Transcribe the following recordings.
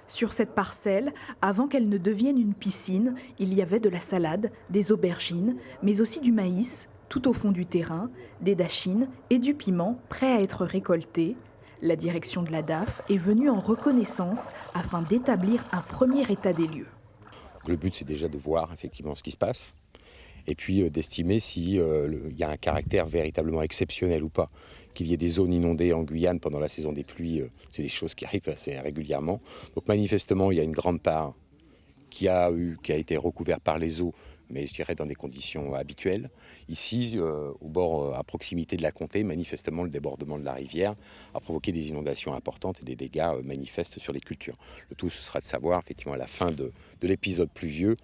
Sur cette parcelle, avant qu'elle ne devienne une piscine, il y avait de la salade, des aubergines, mais aussi du maïs, tout au fond du terrain, des dachines et du piment prêts à être récoltés. La direction de la DAF est venue en reconnaissance afin d'établir un premier état des lieux. Le but, c'est déjà de voir effectivement ce qui se passe et puis d'estimer s'il y a un caractère véritablement exceptionnel ou pas. Qu'il y ait des zones inondées en Guyane pendant la saison des pluies, c'est des choses qui arrivent assez régulièrement. Donc manifestement, il y a une grande part qui a été recouverte par les eaux, mais je dirais dans des conditions habituelles. Ici, au bord, à proximité de la Comté, manifestement, le débordement de la rivière a provoqué des inondations importantes et des dégâts manifestes sur les cultures. Le tout, ce sera de savoir, effectivement, à la fin de l'épisode pluvieux,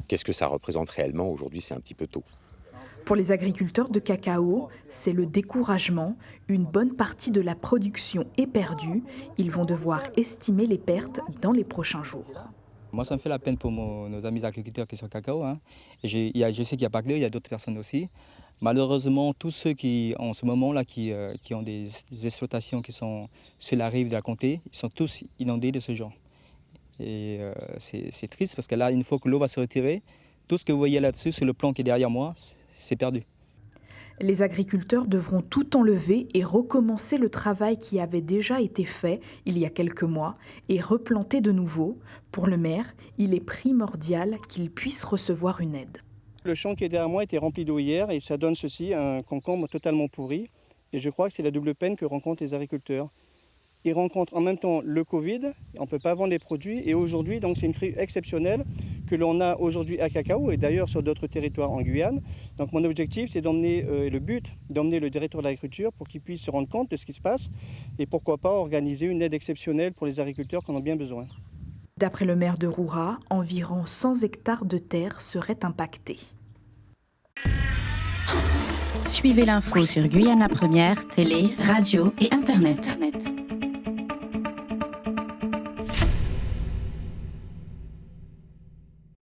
qu'est-ce que ça représente réellement. Aujourd'hui, c'est un petit peu tôt. Pour les agriculteurs de cacao, c'est le découragement. Une bonne partie de la production est perdue. Ils vont devoir estimer les pertes dans les prochains jours. Moi, ça me fait la peine pour nos amis agriculteurs qui sont cacao. Et je sais qu'il n'y a pas que eux, il y a d'autres personnes aussi. Malheureusement, tous ceux qui, en ce moment-là, qui ont des exploitations qui sont sur la rive de la Comté, ils sont tous inondés de ce genre. Et c'est triste parce que là, une fois que l'eau va se retirer, tout ce que vous voyez là-dessus, sur le plan qui est derrière moi, c'est perdu. Les agriculteurs devront tout enlever et recommencer le travail qui avait déjà été fait il y a quelques mois et replanter de nouveau. Pour le maire, il est primordial qu'il puisse recevoir une aide. Le champ qui est derrière moi était rempli d'eau hier et ça donne ceci, un concombre totalement pourri. Et je crois que c'est la double peine que rencontrent les agriculteurs. Ils rencontrent en même temps le Covid, on ne peut pas vendre les produits. Et aujourd'hui, donc, c'est une crue exceptionnelle que l'on a aujourd'hui à Cacao et d'ailleurs sur d'autres territoires en Guyane. Donc mon objectif, c'est d'emmener le directeur de l'agriculture pour qu'il puisse se rendre compte de ce qui se passe et pourquoi pas organiser une aide exceptionnelle pour les agriculteurs qui en ont bien besoin. D'après le maire de Roura, environ 100 hectares de terre seraient impactés. Suivez l'info sur Guyane la Première, télé, radio et Internet.